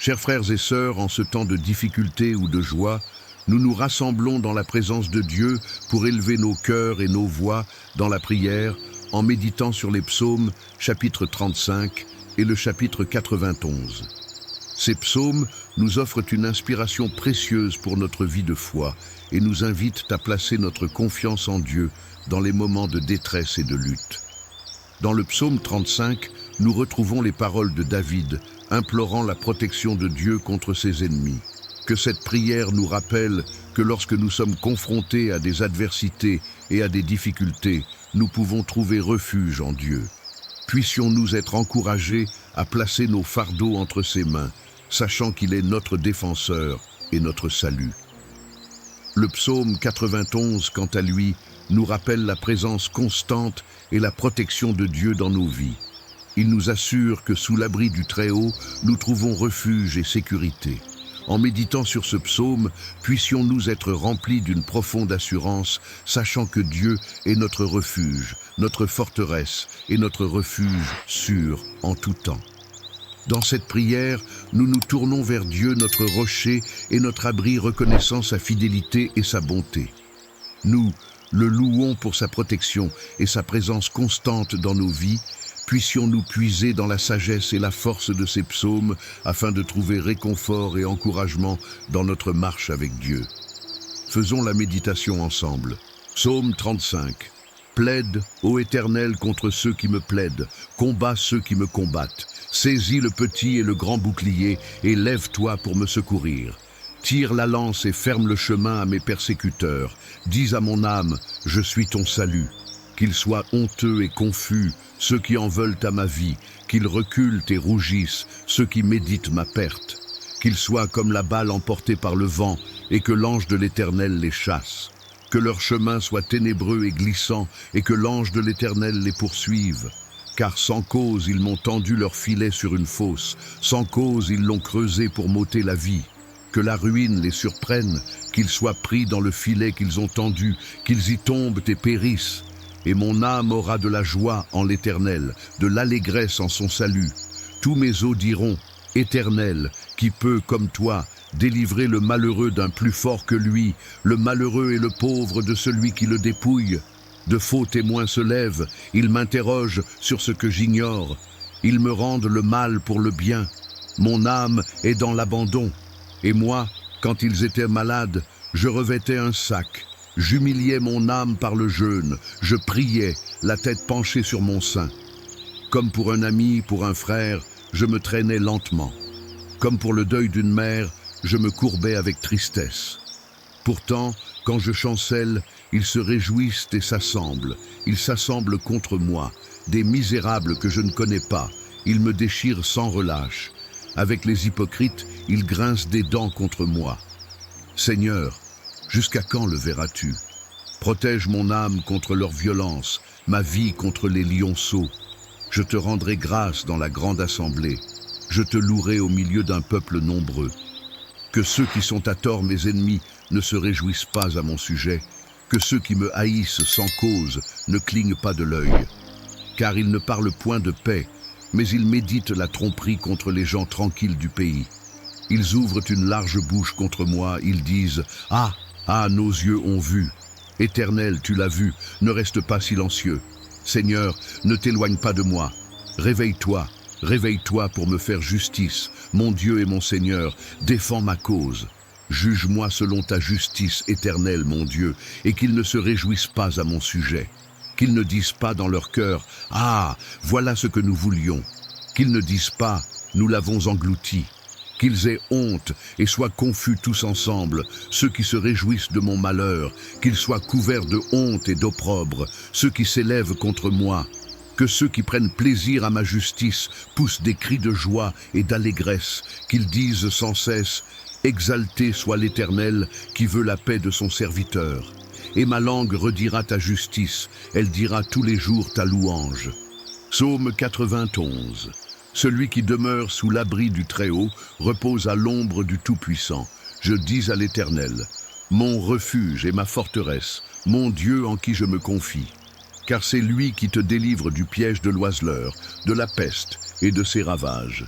Chers frères et sœurs, en ce temps de difficulté ou de joie, nous nous rassemblons dans la présence de Dieu pour élever nos cœurs et nos voix dans la prière en méditant sur les psaumes chapitre 35 et le chapitre 91. Ces psaumes nous offrent une inspiration précieuse pour notre vie de foi et nous invitent à placer notre confiance en Dieu dans les moments de détresse et de lutte. Dans le psaume 35, nous retrouvons les paroles de David, implorant la protection de Dieu contre ses ennemis. Que cette prière nous rappelle que lorsque nous sommes confrontés à des adversités et à des difficultés, nous pouvons trouver refuge en Dieu. Puissions-nous être encouragés à placer nos fardeaux entre ses mains, sachant qu'il est notre défenseur et notre salut. Le psaume 91, quant à lui, nous rappelle la présence constante et la protection de Dieu dans nos vies. Il nous assure que sous l'abri du Très-Haut, nous trouvons refuge et sécurité. En méditant sur ce psaume, puissions-nous être remplis d'une profonde assurance, sachant que Dieu est notre refuge, notre forteresse et notre refuge sûr en tout temps. Dans cette prière, nous nous tournons vers Dieu, notre rocher et notre abri, reconnaissant sa fidélité et sa bonté. Nous le louons pour sa protection et sa présence constante dans nos vies. Puissions-nous puiser dans la sagesse et la force de ces psaumes afin de trouver réconfort et encouragement dans notre marche avec Dieu. Faisons la méditation ensemble. Psaume 35. Plaide, ô Éternel, contre ceux qui me plaident, combat ceux qui me combattent. Saisis le petit et le grand bouclier et lève-toi pour me secourir. Tire la lance et ferme le chemin à mes persécuteurs. Dis à mon âme, je suis ton salut. Qu'ils soient honteux et confus, ceux qui en veulent à ma vie, qu'ils reculent et rougissent, ceux qui méditent ma perte. Qu'ils soient comme la balle emportée par le vent, et que l'ange de l'Éternel les chasse. Que leur chemin soit ténébreux et glissant, et que l'ange de l'Éternel les poursuive. Car sans cause ils m'ont tendu leur filet sur une fosse, sans cause ils l'ont creusé pour m'ôter la vie. Que la ruine les surprenne, qu'ils soient pris dans le filet qu'ils ont tendu, qu'ils y tombent et périssent. Et mon âme aura de la joie en l'Éternel, de l'allégresse en son salut. Tous mes os diront, Éternel, qui peut, comme toi, délivrer le malheureux d'un plus fort que lui, le malheureux et le pauvre de celui qui le dépouille. De faux témoins se lèvent, ils m'interrogent sur ce que j'ignore. Ils me rendent le mal pour le bien. Mon âme est dans l'abandon. Et moi, quand ils étaient malades, je revêtais un sac. J'humiliais mon âme par le jeûne, je priais, la tête penchée sur mon sein. Comme pour un ami, pour un frère, je me traînais lentement. Comme pour le deuil d'une mère, je me courbais avec tristesse. Pourtant, quand je chancelle, ils se réjouissent et s'assemblent. Ils s'assemblent contre moi, des misérables que je ne connais pas. Ils me déchirent sans relâche. Avec les hypocrites, ils grincent des dents contre moi. Seigneur, jusqu'à quand le verras-tu? Protège mon âme contre leur violence, ma vie contre les lionceaux. Je te rendrai grâce dans la grande assemblée. Je te louerai au milieu d'un peuple nombreux. Que ceux qui sont à tort mes ennemis ne se réjouissent pas à mon sujet. Que ceux qui me haïssent sans cause ne clignent pas de l'œil. Car ils ne parlent point de paix, mais ils méditent la tromperie contre les gens tranquilles du pays. Ils ouvrent une large bouche contre moi, ils disent « Ah, nos yeux ont vu. Éternel, tu l'as vu, ne reste pas silencieux. Seigneur, ne t'éloigne pas de moi. Réveille-toi, réveille-toi pour me faire justice. Mon Dieu et mon Seigneur, défends ma cause. Juge-moi selon ta justice, Éternel, mon Dieu, et qu'ils ne se réjouissent pas à mon sujet. Qu'ils ne disent pas dans leur cœur, « Ah, voilà ce que nous voulions. » Qu'ils ne disent pas, « Nous l'avons englouti. » Qu'ils aient honte et soient confus tous ensemble, ceux qui se réjouissent de mon malheur, qu'ils soient couverts de honte et d'opprobre, ceux qui s'élèvent contre moi. Que ceux qui prennent plaisir à ma justice poussent des cris de joie et d'allégresse, qu'ils disent sans cesse « Exalté soit l'Éternel qui veut la paix de son serviteur. » Et ma langue redira ta justice, elle dira tous les jours ta louange. Psaume 91. Celui qui demeure sous l'abri du Très-Haut repose à l'ombre du Tout-Puissant. Je dis à l'Éternel, mon refuge et ma forteresse, mon Dieu en qui je me confie. Car c'est lui qui te délivre du piège de l'oiseleur, de la peste et de ses ravages.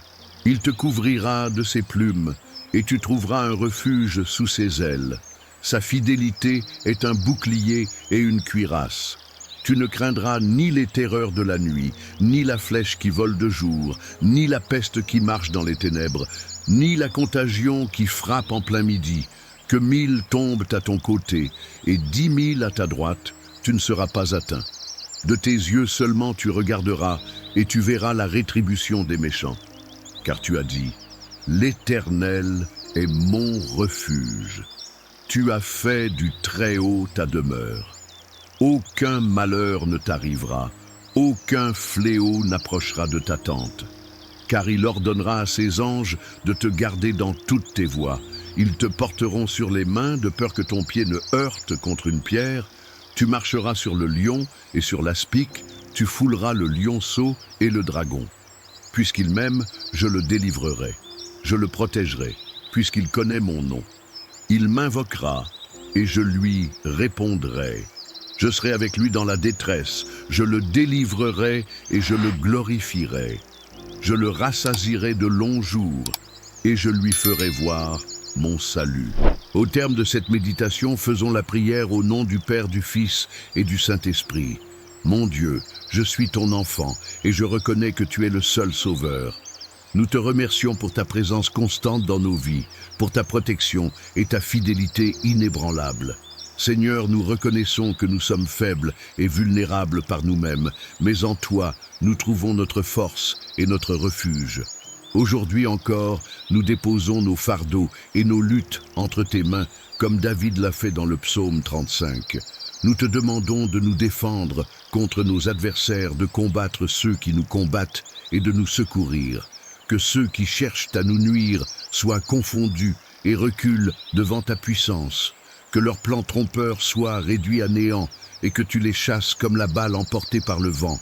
Il te couvrira de ses plumes, et tu trouveras un refuge sous ses ailes. Sa fidélité est un bouclier et une cuirasse. Tu ne craindras ni les terreurs de la nuit, ni la flèche qui vole de jour, ni la peste qui marche dans les ténèbres, ni la contagion qui frappe en plein midi. Que 1000 tombent à ton côté et 10 000 à ta droite, tu ne seras pas atteint. De tes yeux seulement tu regarderas et tu verras la rétribution des méchants. Car tu as dit, l'Éternel est mon refuge. Tu as fait du Très-Haut ta demeure. Aucun malheur ne t'arrivera, aucun fléau n'approchera de ta tente. Car il ordonnera à ses anges de te garder dans toutes tes voies. Ils te porteront sur les mains de peur que ton pied ne heurte contre une pierre. Tu marcheras sur le lion et sur l'aspic, tu fouleras le lionceau et le dragon. Puisqu'il m'aime, je le délivrerai. Je le protégerai, puisqu'il connaît mon nom. Il m'invoquera et je lui répondrai. Je serai avec lui dans la détresse, je le délivrerai et je le glorifierai. Je le rassasierai de longs jours et je lui ferai voir mon salut. Au terme de cette méditation, faisons la prière au nom du Père, du Fils et du Saint-Esprit. Mon Dieu, je suis ton enfant et je reconnais que tu es le seul Sauveur. Nous te remercions pour ta présence constante dans nos vies, pour ta protection et ta fidélité inébranlable. Seigneur, nous reconnaissons que nous sommes faibles et vulnérables par nous-mêmes, mais en toi, nous trouvons notre force et notre refuge. Aujourd'hui encore, nous déposons nos fardeaux et nos luttes entre tes mains, comme David l'a fait dans le psaume 35. Nous te demandons de nous défendre contre nos adversaires, de combattre ceux qui nous combattent et de nous secourir. Que ceux qui cherchent à nous nuire soient confondus et reculent devant ta puissance. Que leurs plans trompeurs soient réduits à néant et que tu les chasses comme la balle emportée par le vent.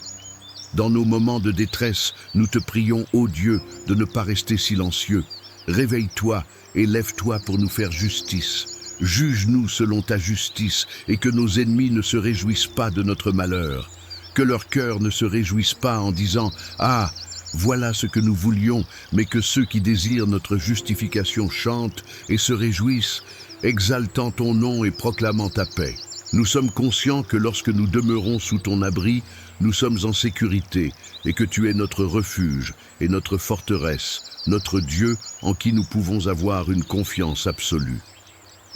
Dans nos moments de détresse, nous te prions, ô Dieu, de ne pas rester silencieux. Réveille-toi et lève-toi pour nous faire justice. Juge-nous selon ta justice et que nos ennemis ne se réjouissent pas de notre malheur. Que leur cœur ne se réjouisse pas en disant « Ah, voilà ce que nous voulions », mais que ceux qui désirent notre justification chantent et se réjouissent, exaltant ton nom et proclamant ta paix. Nous sommes conscients que lorsque nous demeurons sous ton abri, nous sommes en sécurité et que tu es notre refuge et notre forteresse, notre Dieu en qui nous pouvons avoir une confiance absolue.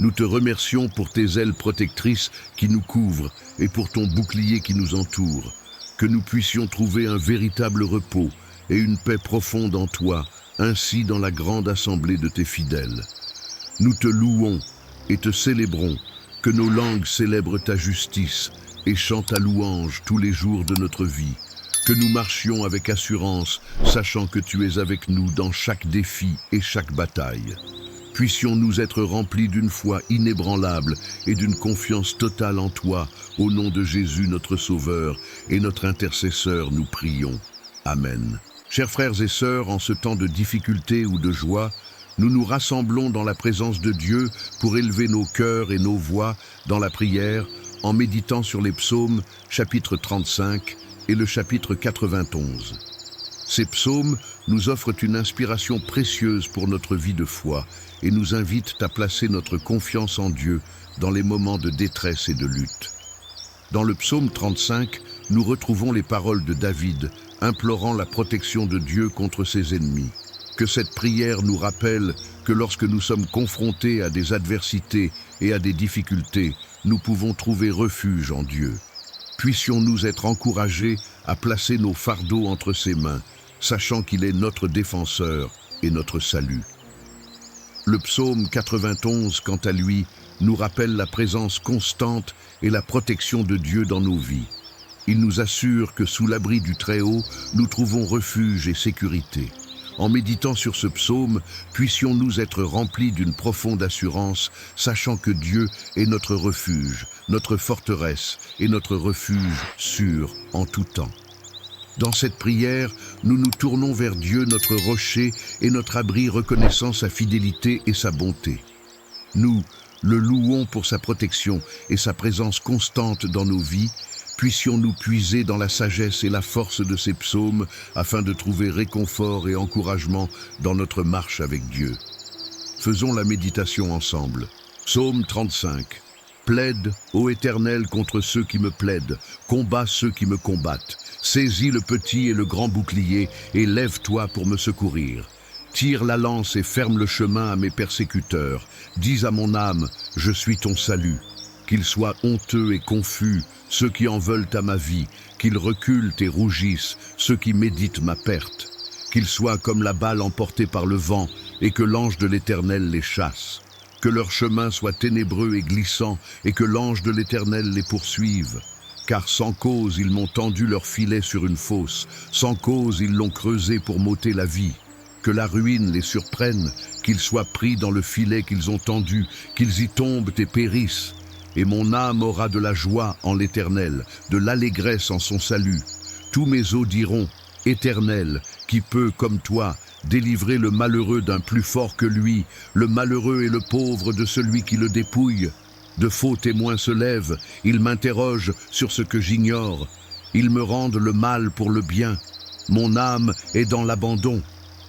Nous te remercions pour tes ailes protectrices qui nous couvrent et pour ton bouclier qui nous entoure, que nous puissions trouver un véritable repos et une paix profonde en toi, ainsi dans la grande assemblée de tes fidèles. Nous te louons et te célébrons, que nos langues célèbrent ta justice et chantent ta louange tous les jours de notre vie, que nous marchions avec assurance, sachant que tu es avec nous dans chaque défi et chaque bataille. Puissions-nous être remplis d'une foi inébranlable et d'une confiance totale en toi, au nom de Jésus notre Sauveur et notre intercesseur, nous prions. Amen. Chers frères et sœurs, en ce temps de difficulté ou de joie, nous nous rassemblons dans la présence de Dieu pour élever nos cœurs et nos voix dans la prière en méditant sur les psaumes chapitre 35 et le chapitre 91. Ces psaumes nous offrent une inspiration précieuse pour notre vie de foi et nous invitent à placer notre confiance en Dieu dans les moments de détresse et de lutte. Dans le psaume 35, nous retrouvons les paroles de David, implorant la protection de Dieu contre ses ennemis. Que cette prière nous rappelle que lorsque nous sommes confrontés à des adversités et à des difficultés, nous pouvons trouver refuge en Dieu. Puissions-nous être encouragés à placer nos fardeaux entre ses mains, sachant qu'il est notre défenseur et notre salut. Le psaume 91, quant à lui, nous rappelle la présence constante et la protection de Dieu dans nos vies. Il nous assure que sous l'abri du Très-Haut, nous trouvons refuge et sécurité. En méditant sur ce psaume, puissions-nous être remplis d'une profonde assurance, sachant que Dieu est notre refuge, notre forteresse et notre refuge sûr en tout temps. Dans cette prière, nous nous tournons vers Dieu, notre rocher et notre abri, reconnaissant sa fidélité et sa bonté. Nous le louons pour sa protection et sa présence constante dans nos vies, puissions-nous puiser dans la sagesse et la force de ces psaumes afin de trouver réconfort et encouragement dans notre marche avec Dieu. Faisons la méditation ensemble. Psaume 35. Plaide, ô Éternel, contre ceux qui me plaident, combat ceux qui me combattent. Saisis le petit et le grand bouclier et lève-toi pour me secourir. Tire la lance et ferme le chemin à mes persécuteurs. Dis à mon âme, je suis ton salut. Qu'ils soient honteux et confus, ceux qui en veulent à ma vie, qu'ils reculent et rougissent, ceux qui méditent ma perte. Qu'ils soient comme la balle emportée par le vent et que l'ange de l'Éternel les chasse. Que leur chemin soit ténébreux et glissant et que l'ange de l'Éternel les poursuive. Car sans cause ils m'ont tendu leur filet sur une fosse, sans cause ils l'ont creusé pour m'ôter la vie. Que la ruine les surprenne, qu'ils soient pris dans le filet qu'ils ont tendu, qu'ils y tombent et périssent. Et mon âme aura de la joie en l'Éternel, de l'allégresse en son salut. Tous mes os diront, Éternel, qui peut, comme toi, délivrer le malheureux d'un plus fort que lui, le malheureux et le pauvre de celui qui le dépouille. De faux témoins se lèvent, ils m'interrogent sur ce que j'ignore. Ils me rendent le mal pour le bien. Mon âme est dans l'abandon.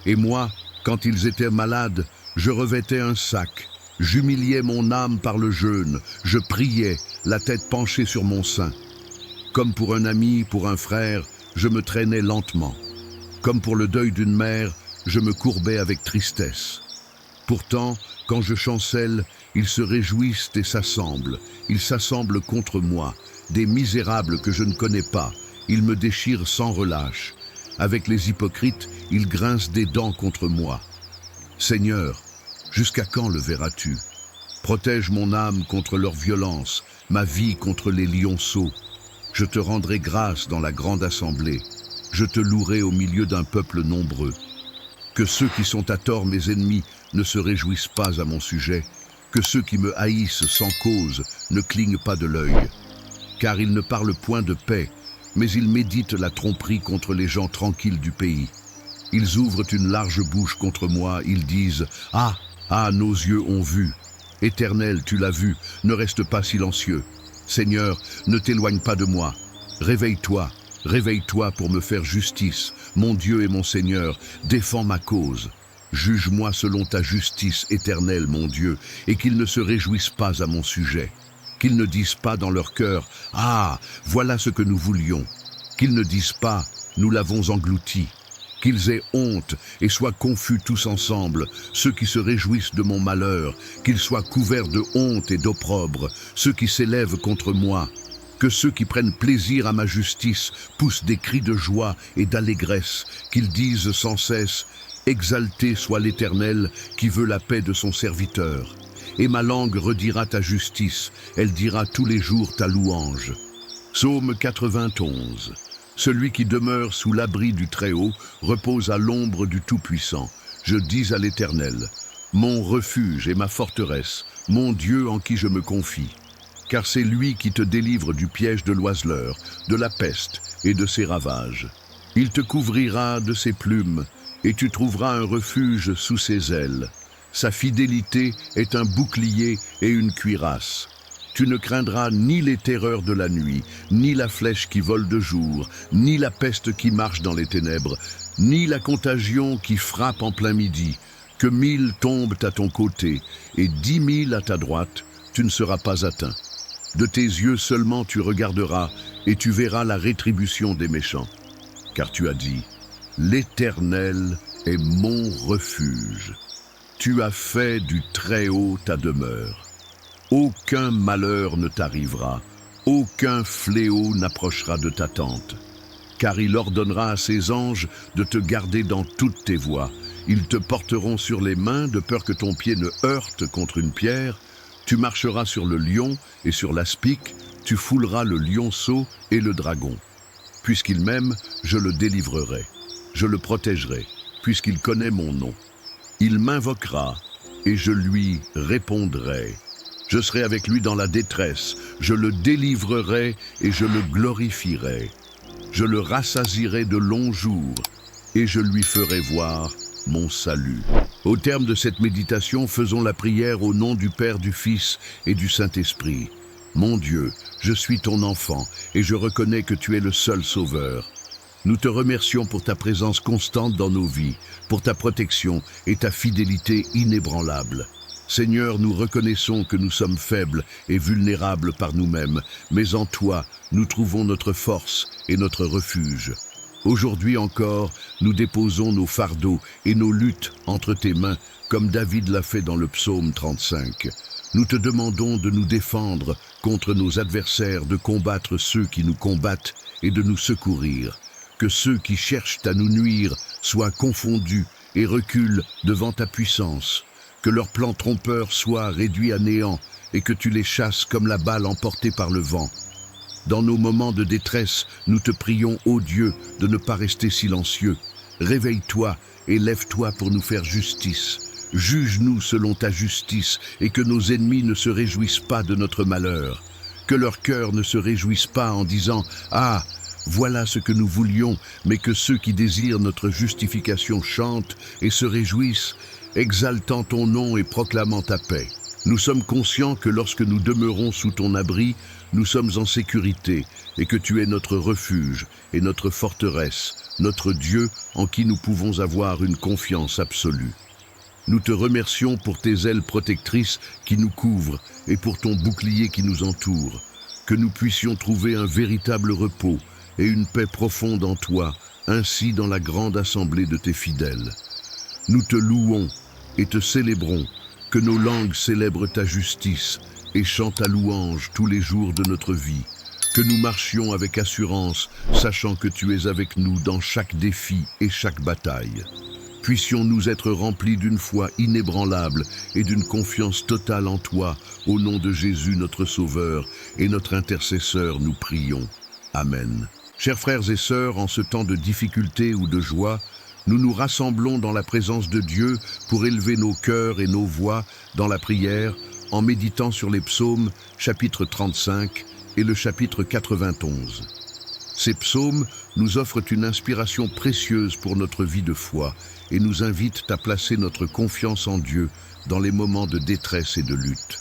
Et moi, quand ils étaient malades, je revêtais un sac. J'humiliais mon âme par le jeûne. Je priais, la tête penchée sur mon sein. Comme pour un ami, pour un frère, je me traînais lentement. Comme pour le deuil d'une mère, je me courbais avec tristesse. Pourtant, quand je chancelle, ils se réjouissent et s'assemblent. Ils s'assemblent contre moi, des misérables que je ne connais pas. Ils me déchirent sans relâche. Avec les hypocrites, ils grincent des dents contre moi. Seigneur, jusqu'à quand le verras-tu? Protège mon âme contre leur violence, ma vie contre les lionceaux. Je te rendrai grâce dans la grande assemblée. Je te louerai au milieu d'un peuple nombreux. Que ceux qui sont à tort mes ennemis ne se réjouissent pas à mon sujet. Que ceux qui me haïssent sans cause ne clignent pas de l'œil. Car ils ne parlent point de paix, mais ils méditent la tromperie contre les gens tranquilles du pays. Ils ouvrent une large bouche contre moi, ils disent « Ah, ah, nos yeux ont vu. Éternel, tu l'as vu, ne reste pas silencieux. Seigneur, ne t'éloigne pas de moi. Réveille-toi, réveille-toi pour me faire justice. Mon Dieu et mon Seigneur, défends ma cause. Juge-moi selon ta justice éternelle, mon Dieu, et qu'ils ne se réjouissent pas à mon sujet. Qu'ils ne disent pas dans leur cœur « Ah, voilà ce que nous voulions ». Qu'ils ne disent pas « Nous l'avons englouti ». Qu'ils aient honte et soient confus tous ensemble, ceux qui se réjouissent de mon malheur, qu'ils soient couverts de honte et d'opprobre, ceux qui s'élèvent contre moi. Que ceux qui prennent plaisir à ma justice poussent des cris de joie et d'allégresse, qu'ils disent sans cesse « Exalté soit l'Éternel qui veut la paix de son serviteur ». Et ma langue redira ta justice, elle dira tous les jours ta louange. Psaume 91. Celui qui demeure sous l'abri du Très-Haut repose à l'ombre du Tout-Puissant. Je dis à l'Éternel, mon refuge et ma forteresse, mon Dieu en qui je me confie. Car c'est lui qui te délivre du piège de l'oiseleur, de la peste et de ses ravages. Il te couvrira de ses plumes, et tu trouveras un refuge sous ses ailes. Sa fidélité est un bouclier et une cuirasse. Tu ne craindras ni les terreurs de la nuit, ni la flèche qui vole de jour, ni la peste qui marche dans les ténèbres, ni la contagion qui frappe en plein midi. Que 1000 tombent à ton côté et 10 000 à ta droite, tu ne seras pas atteint. De tes yeux seulement tu regarderas et tu verras la rétribution des méchants. Car tu as dit, l'Éternel est mon refuge. Tu as fait du Très-Haut ta demeure. Aucun malheur ne t'arrivera, aucun fléau n'approchera de ta tente. Car il ordonnera à ses anges de te garder dans toutes tes voies. Ils te porteront sur les mains de peur que ton pied ne heurte contre une pierre. Tu marcheras sur le lion et sur l'aspic, tu fouleras le lionceau et le dragon. Puisqu'il m'aime, je le délivrerai. Je le protégerai, puisqu'il connaît mon nom. Il m'invoquera et je lui répondrai. Je serai avec lui dans la détresse, je le délivrerai et je le glorifierai. Je le rassasierai de longs jours et je lui ferai voir mon salut. Au terme de cette méditation, faisons la prière au nom du Père, du Fils et du Saint-Esprit. Mon Dieu, je suis ton enfant et je reconnais que tu es le seul Sauveur. Nous te remercions pour ta présence constante dans nos vies, pour ta protection et ta fidélité inébranlable. Seigneur, nous reconnaissons que nous sommes faibles et vulnérables par nous-mêmes, mais en toi, nous trouvons notre force et notre refuge. Aujourd'hui encore, nous déposons nos fardeaux et nos luttes entre tes mains, comme David l'a fait dans le psaume 35. Nous te demandons de nous défendre contre nos adversaires, de combattre ceux qui nous combattent et de nous secourir. Que ceux qui cherchent à nous nuire soient confondus et reculent devant ta puissance. Que leurs plans trompeurs soient réduits à néant et que tu les chasses comme la balle emportée par le vent. Dans nos moments de détresse, nous te prions, ô Dieu, de ne pas rester silencieux. Réveille-toi et lève-toi pour nous faire justice. Juge-nous selon ta justice et que nos ennemis ne se réjouissent pas de notre malheur. Que leur cœur ne se réjouisse pas en disant « Ah, voilà ce que nous voulions », mais que ceux qui désirent notre justification chantent et se réjouissent, exaltant ton nom et proclamant ta paix. Nous sommes conscients que lorsque nous demeurons sous ton abri, nous sommes en sécurité et que tu es notre refuge et notre forteresse, notre Dieu en qui nous pouvons avoir une confiance absolue. Nous te remercions pour tes ailes protectrices qui nous couvrent et pour ton bouclier qui nous entoure. Que nous puissions trouver un véritable repos et une paix profonde en toi, ainsi dans la grande assemblée de tes fidèles. Nous te louons et te célébrons, que nos langues célèbrent ta justice et chantent ta louange tous les jours de notre vie. Que nous marchions avec assurance, sachant que tu es avec nous dans chaque défi et chaque bataille. Puissions-nous être remplis d'une foi inébranlable et d'une confiance totale en toi, au nom de Jésus notre Sauveur et notre intercesseur, nous prions. Amen. Chers frères et sœurs, en ce temps de difficulté ou de joie, nous nous rassemblons dans la présence de Dieu pour élever nos cœurs et nos voix dans la prière en méditant sur les psaumes, chapitre 35 et le chapitre 91. Ces psaumes nous offrent une inspiration précieuse pour notre vie de foi et nous invitent à placer notre confiance en Dieu dans les moments de détresse et de lutte.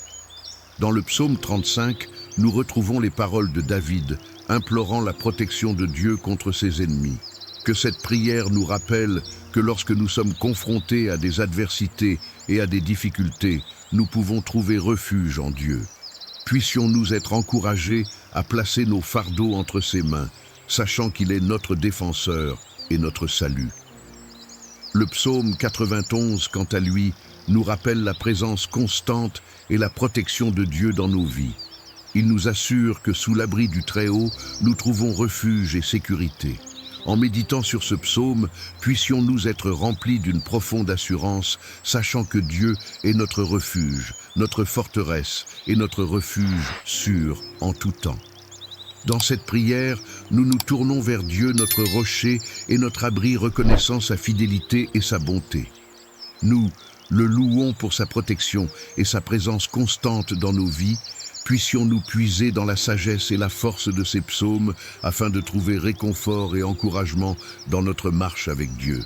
Dans le psaume 35, nous retrouvons les paroles de David, implorant la protection de Dieu contre ses ennemis. Que cette prière nous rappelle que lorsque nous sommes confrontés à des adversités et à des difficultés, nous pouvons trouver refuge en Dieu. Puissions-nous être encouragés à placer nos fardeaux entre ses mains, sachant qu'il est notre défenseur et notre salut. Le psaume 91, quant à lui, nous rappelle la présence constante et la protection de Dieu dans nos vies. Il nous assure que sous l'abri du Très-Haut, nous trouvons refuge et sécurité. En méditant sur ce psaume, puissions-nous être remplis d'une profonde assurance, sachant que Dieu est notre refuge, notre forteresse et notre refuge sûr en tout temps. Dans cette prière, nous nous tournons vers Dieu, notre rocher et notre abri, reconnaissant sa fidélité et sa bonté. Nous le louons pour sa protection et sa présence constante dans nos vies. Puissions-nous puiser dans la sagesse et la force de ces psaumes afin de trouver réconfort et encouragement dans notre marche avec Dieu.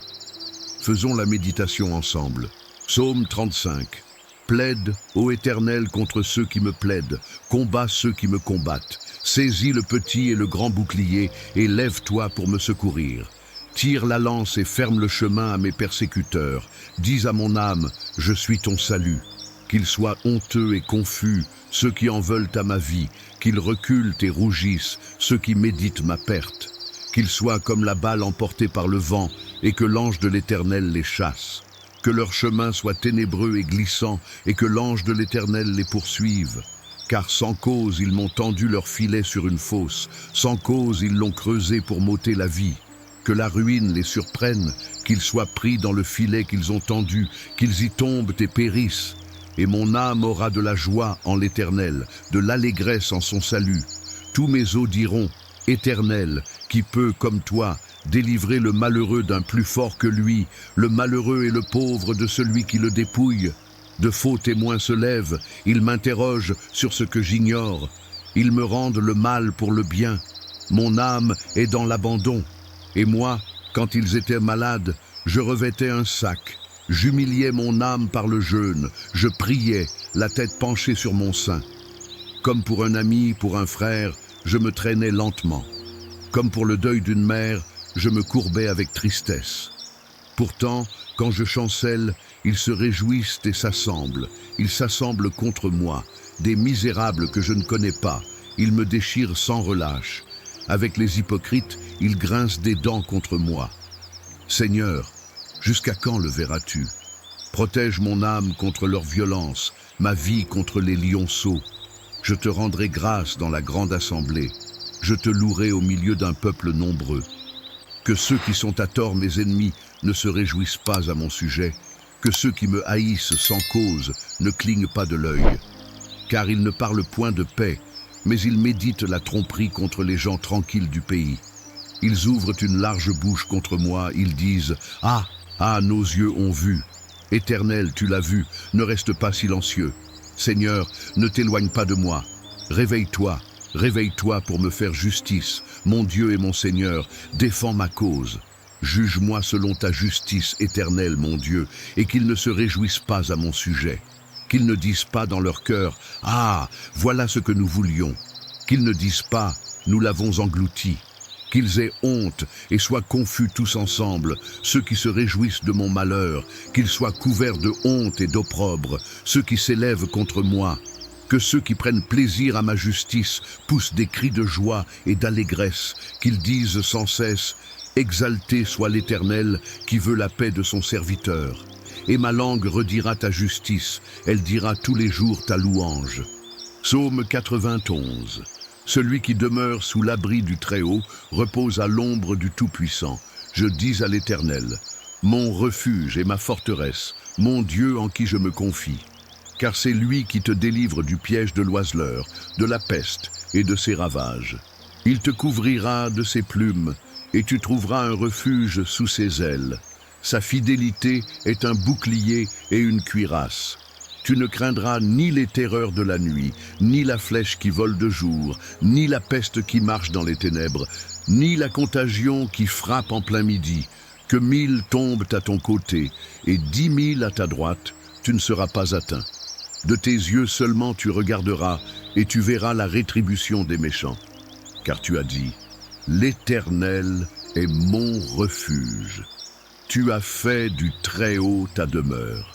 Faisons la méditation ensemble. Psaume 35. Plaide, ô Éternel, contre ceux qui me plaident, combat ceux qui me combattent. Saisis le petit et le grand bouclier et lève-toi pour me secourir. Tire la lance et ferme le chemin à mes persécuteurs. Dis à mon âme, je suis ton salut. Qu'ils soient honteux et confus, ceux qui en veulent à ma vie, qu'ils reculent et rougissent, ceux qui méditent ma perte. Qu'ils soient comme la balle emportée par le vent, et que l'ange de l'Éternel les chasse. Que leur chemin soit ténébreux et glissant, et que l'ange de l'Éternel les poursuive. Car sans cause ils m'ont tendu leur filet sur une fosse, sans cause ils l'ont creusé pour m'ôter la vie. Que la ruine les surprenne, qu'ils soient pris dans le filet qu'ils ont tendu, qu'ils y tombent et périssent. Et mon âme aura de la joie en l'Éternel, de l'allégresse en son salut. Tous mes os diront, Éternel, qui peut, comme toi, délivrer le malheureux d'un plus fort que lui, le malheureux et le pauvre de celui qui le dépouille. De faux témoins se lèvent, ils m'interrogent sur ce que j'ignore. Ils me rendent le mal pour le bien. Mon âme est dans l'abandon. Et moi, quand ils étaient malades, je revêtais un sac. J'humiliais mon âme par le jeûne, je priais, la tête penchée sur mon sein. Comme pour un ami, pour un frère, je me traînais lentement. Comme pour le deuil d'une mère, je me courbais avec tristesse. Pourtant, quand je chancelle, ils se réjouissent et s'assemblent. Ils s'assemblent contre moi, des misérables que je ne connais pas. Ils me déchirent sans relâche. Avec les hypocrites, ils grincent des dents contre moi. Seigneur, jusqu'à quand le verras-tu? Protège mon âme contre leur violence, ma vie contre les lionceaux. Je te rendrai grâce dans la grande assemblée. Je te louerai au milieu d'un peuple nombreux. Que ceux qui sont à tort mes ennemis ne se réjouissent pas à mon sujet, que ceux qui me haïssent sans cause ne clignent pas de l'œil. Car ils ne parlent point de paix, mais ils méditent la tromperie contre les gens tranquilles du pays. Ils ouvrent une large bouche contre moi, ils disent « Ah, ah, nos yeux ont vu !» Éternel, tu l'as vu, ne reste pas silencieux. Seigneur, ne t'éloigne pas de moi. Réveille-toi, réveille-toi pour me faire justice. Mon Dieu et mon Seigneur, défends ma cause. Juge-moi selon ta justice éternelle, mon Dieu, et qu'ils ne se réjouissent pas à mon sujet. Qu'ils ne disent pas dans leur cœur « Ah, voilà ce que nous voulions !» Qu'ils ne disent pas « Nous l'avons englouti !» Qu'ils aient honte et soient confus tous ensemble, ceux qui se réjouissent de mon malheur, qu'ils soient couverts de honte et d'opprobre, ceux qui s'élèvent contre moi. Que ceux qui prennent plaisir à ma justice poussent des cris de joie et d'allégresse, qu'ils disent sans cesse « Exalté soit l'Éternel qui veut la paix de son serviteur ». Et ma langue redira ta justice, elle dira tous les jours ta louange. Psaume 91. Celui qui demeure sous l'abri du Très-Haut repose à l'ombre du Tout-Puissant. Je dis à l'Éternel, mon refuge et ma forteresse, mon Dieu en qui je me confie. Car c'est lui qui te délivre du piège de l'oiseleur, de la peste et de ses ravages. Il te couvrira de ses plumes, et tu trouveras un refuge sous ses ailes. Sa fidélité est un bouclier et une cuirasse. Tu ne craindras ni les terreurs de la nuit, ni la flèche qui vole de jour, ni la peste qui marche dans les ténèbres, ni la contagion qui frappe en plein midi. Que 1000 tombent à ton côté et 10 000 à ta droite, tu ne seras pas atteint. De tes yeux seulement tu regarderas et tu verras la rétribution des méchants. Car tu as dit, l'Éternel est mon refuge. Tu as fait du Très-Haut ta demeure.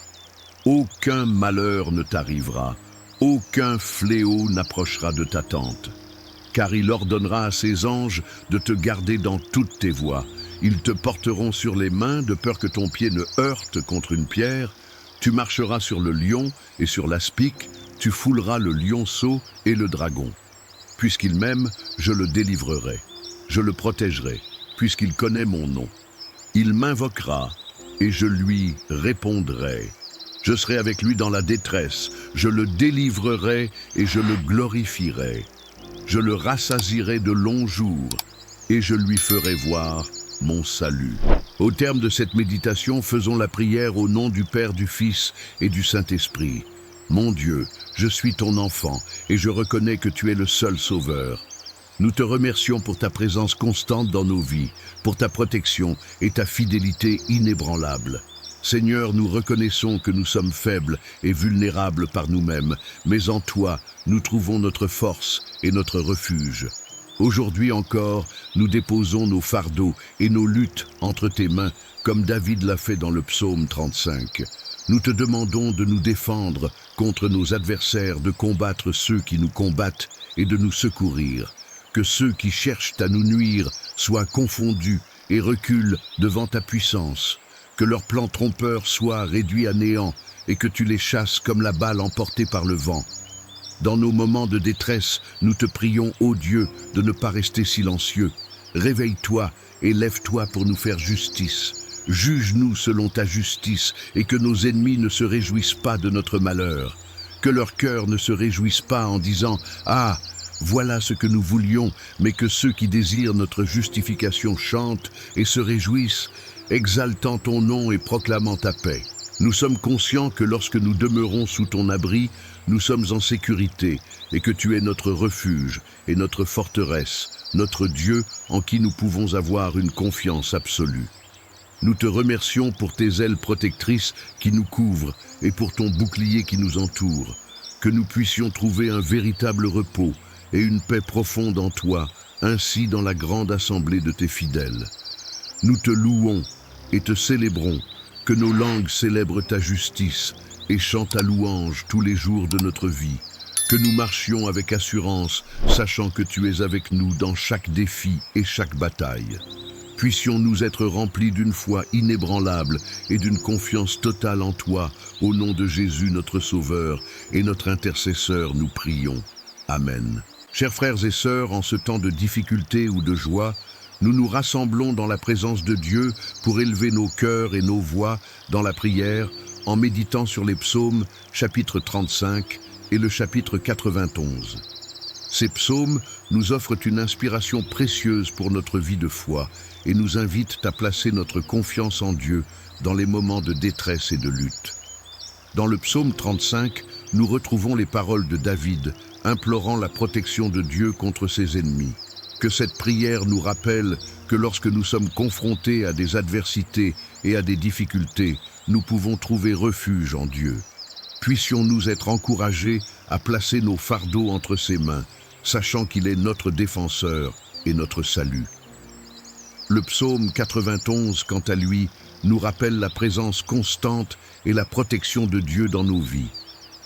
Aucun malheur ne t'arrivera, aucun fléau n'approchera de ta tente. Car il ordonnera à ses anges de te garder dans toutes tes voies. Ils te porteront sur les mains de peur que ton pied ne heurte contre une pierre. Tu marcheras sur le lion et sur l'aspic, tu fouleras le lionceau et le dragon. Puisqu'il m'aime, je le délivrerai. Je le protégerai, puisqu'il connaît mon nom. Il m'invoquera et je lui répondrai. Je serai avec lui dans la détresse, je le délivrerai et je le glorifierai. Je le rassasierai de longs jours et je lui ferai voir mon salut. Au terme de cette méditation, faisons la prière au nom du Père, du Fils et du Saint-Esprit. Mon Dieu, je suis ton enfant et je reconnais que tu es le seul Sauveur. Nous te remercions pour ta présence constante dans nos vies, pour ta protection et ta fidélité inébranlable. Seigneur, nous reconnaissons que nous sommes faibles et vulnérables par nous-mêmes, mais en toi, nous trouvons notre force et notre refuge. Aujourd'hui encore, nous déposons nos fardeaux et nos luttes entre tes mains, comme David l'a fait dans le psaume 35. Nous te demandons de nous défendre contre nos adversaires, de combattre ceux qui nous combattent et de nous secourir. Que ceux qui cherchent à nous nuire soient confondus et reculent devant ta puissance. Que leurs plans trompeurs soient réduits à néant et que tu les chasses comme la balle emportée par le vent. Dans nos moments de détresse, nous te prions, ô Dieu, de ne pas rester silencieux. Réveille-toi et lève-toi pour nous faire justice. Juge-nous selon ta justice et que nos ennemis ne se réjouissent pas de notre malheur. Que leur cœur ne se réjouisse pas en disant « Ah, voilà ce que nous voulions », mais que ceux qui désirent notre justification chantent et se réjouissent, exaltant ton nom et proclamant ta paix. Nous sommes conscients que lorsque nous demeurons sous ton abri, nous sommes en sécurité et que tu es notre refuge et notre forteresse, notre Dieu en qui nous pouvons avoir une confiance absolue. Nous te remercions pour tes ailes protectrices qui nous couvrent et pour ton bouclier qui nous entoure. que nous puissions trouver un véritable repos et une paix profonde en toi, ainsi dans la grande assemblée de tes fidèles. Nous te louons et te célébrons, que nos langues célèbrent ta justice et chantent ta louange tous les jours de notre vie, que nous marchions avec assurance, sachant que tu es avec nous dans chaque défi et chaque bataille. Puissions-nous être remplis d'une foi inébranlable et d'une confiance totale en toi, au nom de Jésus notre Sauveur et notre intercesseur, nous prions. Amen. Chers frères et sœurs, en ce temps de difficulté ou de joie, nous nous rassemblons dans la présence de Dieu pour élever nos cœurs et nos voix dans la prière, en méditant sur les psaumes, chapitre 35 et le chapitre 91. Ces psaumes nous offrent une inspiration précieuse pour notre vie de foi et nous invitent à placer notre confiance en Dieu dans les moments de détresse et de lutte. Dans le psaume 35, nous retrouvons les paroles de David, implorant la protection de Dieu contre ses ennemis. Que cette prière nous rappelle que lorsque nous sommes confrontés à des adversités et à des difficultés, nous pouvons trouver refuge en Dieu. Puissions-nous être encouragés à placer nos fardeaux entre ses mains, sachant qu'il est notre défenseur et notre salut. Le psaume 91, quant à lui, nous rappelle la présence constante et la protection de Dieu dans nos vies.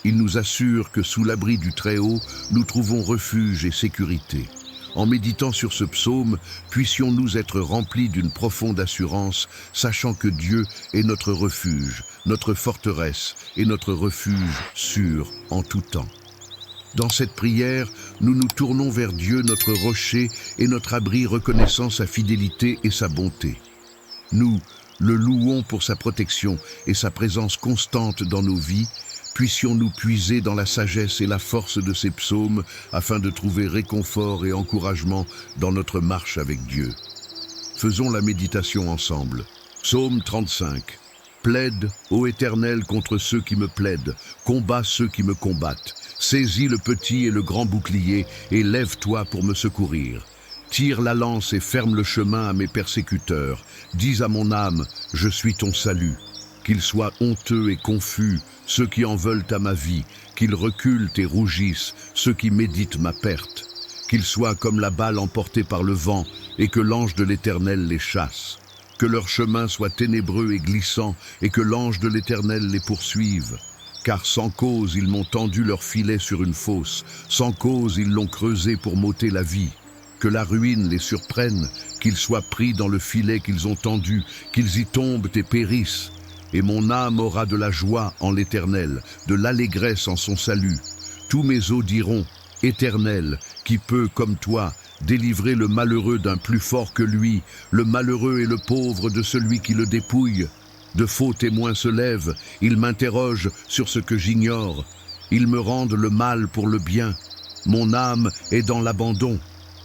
Il nous assure que sous l'abri du Très-Haut, nous trouvons refuge et sécurité. En méditant sur ce psaume, puissions-nous être remplis d'une profonde assurance, sachant que Dieu est notre refuge, notre forteresse et notre refuge sûr en tout temps. Dans cette prière, nous nous tournons vers Dieu, notre rocher et notre abri, reconnaissant sa fidélité et sa bonté. Nous le louons pour sa protection et sa présence constante dans nos vies. Puissions-nous puiser dans la sagesse et la force de ces psaumes afin de trouver réconfort et encouragement dans notre marche avec Dieu. Faisons la méditation ensemble. Psaume 35. Plaide, ô Éternel, contre ceux qui me plaident, combat ceux qui me combattent. Saisis le petit et le grand bouclier et lève-toi pour me secourir. Tire la lance et ferme le chemin à mes persécuteurs. Dis à mon âme, je suis ton salut. Qu'ils soient honteux et confus, ceux qui en veulent à ma vie, qu'ils reculent et rougissent, ceux qui méditent ma perte. Qu'ils soient comme la balle emportée par le vent, et que l'ange de l'Éternel les chasse. Que leur chemin soit ténébreux et glissant, et que l'ange de l'Éternel les poursuive. Car sans cause ils m'ont tendu leur filet sur une fosse, sans cause ils l'ont creusé pour m'ôter la vie. Que la ruine les surprenne, qu'ils soient pris dans le filet qu'ils ont tendu, qu'ils y tombent et périssent. Et mon âme aura de la joie en l'Éternel, de l'allégresse en son salut. Tous mes os diront, Éternel, qui peut, comme toi, délivrer le malheureux d'un plus fort que lui, le malheureux et le pauvre de celui qui le dépouille. De faux témoins se lèvent, ils m'interrogent sur ce que j'ignore. Ils me rendent le mal pour le bien. Mon âme est dans l'abandon.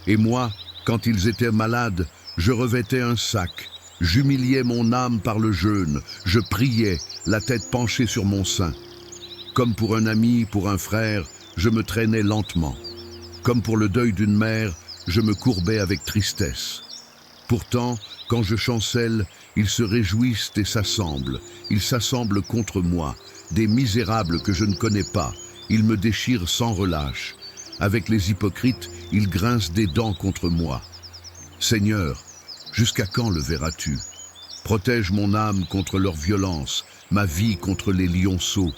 Et moi, quand ils étaient malades, je revêtais un sac. J'humiliais mon âme par le jeûne, je priais, la tête penchée sur mon sein. Comme pour un ami, pour un frère, je me traînais lentement. Comme pour le deuil d'une mère, je me courbais avec tristesse. Pourtant, quand je chancelle, ils se réjouissent et s'assemblent. Ils s'assemblent contre moi, des misérables que je ne connais pas. Ils me déchirent sans relâche. Avec les hypocrites, ils grincent des dents contre moi. Seigneur, jusqu'à quand le verras-tu? Protège mon âme contre leur violence, ma vie contre les lionceaux.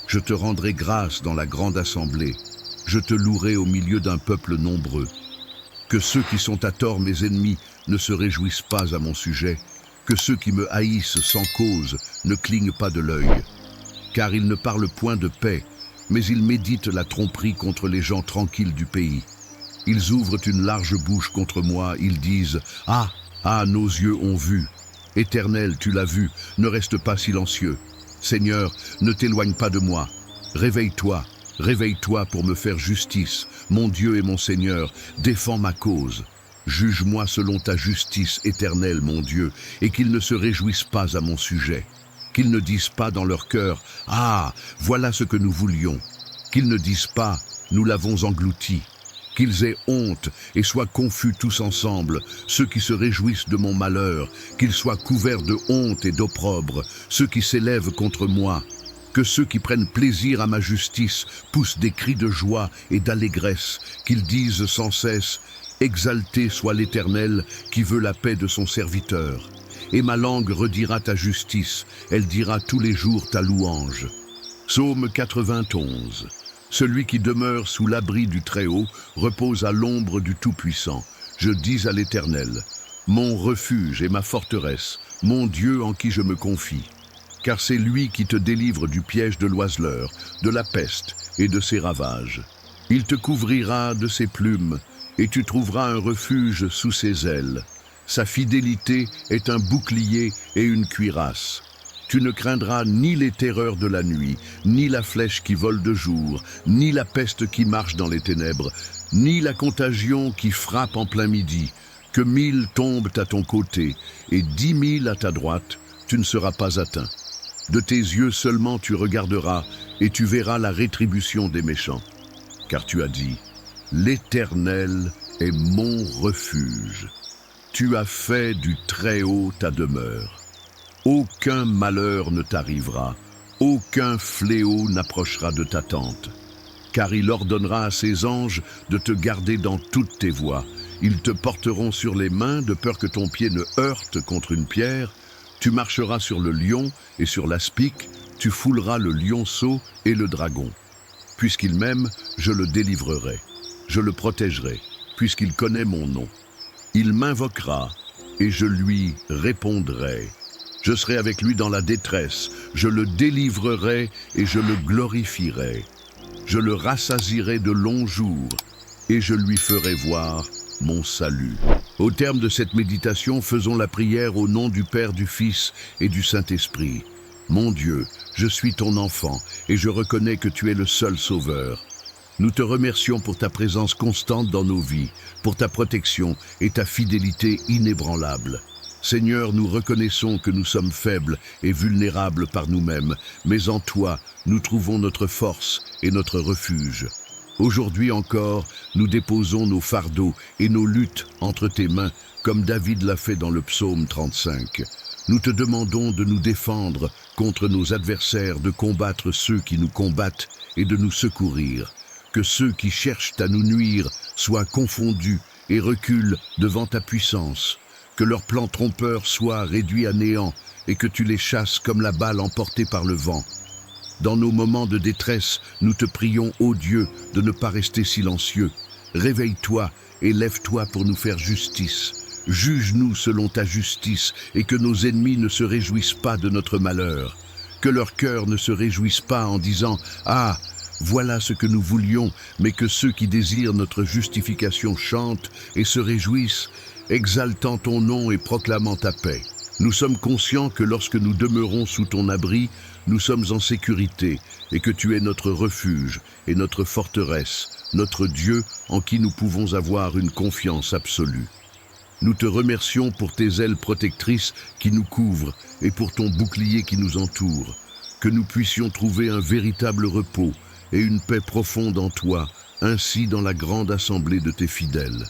Je te rendrai grâce dans la grande assemblée. Je te louerai au milieu d'un peuple nombreux. Que ceux qui sont à tort mes ennemis ne se réjouissent pas à mon sujet. Que ceux qui me haïssent sans cause ne clignent pas de l'œil. Car ils ne parlent point de paix, mais ils méditent la tromperie contre les gens tranquilles du pays. Ils ouvrent une large bouche contre moi, ils disent « Ah, ah, nos yeux ont vu. Éternel, tu l'as vu, ne reste pas silencieux. Seigneur, ne t'éloigne pas de moi. Réveille-toi, réveille-toi pour me faire justice. Mon Dieu et mon Seigneur, défends ma cause. Juge-moi selon ta justice éternelle, mon Dieu, et qu'ils ne se réjouissent pas à mon sujet. Qu'ils ne disent pas dans leur cœur « Ah, voilà ce que nous voulions ». Qu'ils ne disent pas « Nous l'avons englouti ». Qu'ils aient honte et soient confus tous ensemble, ceux qui se réjouissent de mon malheur, qu'ils soient couverts de honte et d'opprobre, ceux qui s'élèvent contre moi. Que ceux qui prennent plaisir à ma justice poussent des cris de joie et d'allégresse, qu'ils disent sans cesse « Exalté soit l'Éternel qui veut la paix de son serviteur. » Et ma langue redira ta justice, elle dira tous les jours ta louange. Psaume 91. Celui qui demeure sous l'abri du Très-Haut repose à l'ombre du Tout-Puissant. Je dis à l'Éternel, mon refuge et ma forteresse, mon Dieu en qui je me confie. Car c'est lui qui te délivre du piège de l'oiseleur, de la peste et de ses ravages. Il te couvrira de ses plumes, et tu trouveras un refuge sous ses ailes. Sa fidélité est un bouclier et une cuirasse. Tu ne craindras ni les terreurs de la nuit, ni la flèche qui vole de jour, ni la peste qui marche dans les ténèbres, ni la contagion qui frappe en plein midi. Que 1000 tombent à ton côté et 10 000 à ta droite, tu ne seras pas atteint. De tes yeux seulement tu regarderas et tu verras la rétribution des méchants. Car tu as dit, l'Éternel est mon refuge. Tu as fait du Très-Haut ta demeure. Aucun malheur ne t'arrivera, aucun fléau n'approchera de ta tente. Car il ordonnera à ses anges de te garder dans toutes tes voies. Ils te porteront sur les mains de peur que ton pied ne heurte contre une pierre. Tu marcheras sur le lion et sur l'aspic, tu fouleras le lionceau et le dragon. Puisqu'il m'aime, je le délivrerai. Je le protégerai, puisqu'il connaît mon nom. Il m'invoquera et je lui répondrai. Je serai avec lui dans la détresse, je le délivrerai et je le glorifierai. Je le rassasierai de longs jours et je lui ferai voir mon salut. Au terme de cette méditation, faisons la prière au nom du Père, du Fils et du Saint-Esprit. Mon Dieu, je suis ton enfant et je reconnais que tu es le seul Sauveur. Nous te remercions pour ta présence constante dans nos vies, pour ta protection et ta fidélité inébranlable. Seigneur, nous reconnaissons que nous sommes faibles et vulnérables par nous-mêmes, mais en toi, nous trouvons notre force et notre refuge. Aujourd'hui encore, nous déposons nos fardeaux et nos luttes entre tes mains, comme David l'a fait dans le psaume 35. Nous te demandons de nous défendre contre nos adversaires, de combattre ceux qui nous combattent et de nous secourir. Que ceux qui cherchent à nous nuire soient confondus et reculent devant ta puissance. Que leurs plans trompeurs soient réduits à néant et que tu les chasses comme la balle emportée par le vent. Dans nos moments de détresse, nous te prions, ô Dieu, de ne pas rester silencieux. Réveille-toi et lève-toi pour nous faire justice. Juge-nous selon ta justice et que nos ennemis ne se réjouissent pas de notre malheur. Que leur cœur ne se réjouisse pas en disant « Ah, voilà ce que nous voulions », mais que ceux qui désirent notre justification chantent et se réjouissent, exaltant ton nom et proclamant ta paix. Nous sommes conscients que lorsque nous demeurons sous ton abri, nous sommes en sécurité et que tu es notre refuge et notre forteresse, notre Dieu en qui nous pouvons avoir une confiance absolue. Nous te remercions pour tes ailes protectrices qui nous couvrent et pour ton bouclier qui nous entoure, que nous puissions trouver un véritable repos et une paix profonde en toi, ainsi dans la grande assemblée de tes fidèles.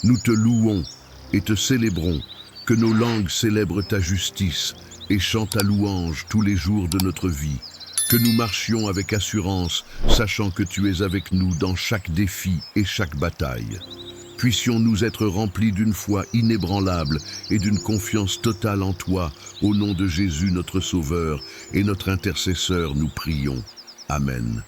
Nous te louons et te célébrons, que nos langues célèbrent ta justice et chantent ta louange tous les jours de notre vie. Que nous marchions avec assurance, sachant que tu es avec nous dans chaque défi et chaque bataille. Puissions-nous être remplis d'une foi inébranlable et d'une confiance totale en toi, au nom de Jésus notre Sauveur et notre intercesseur, nous prions. Amen.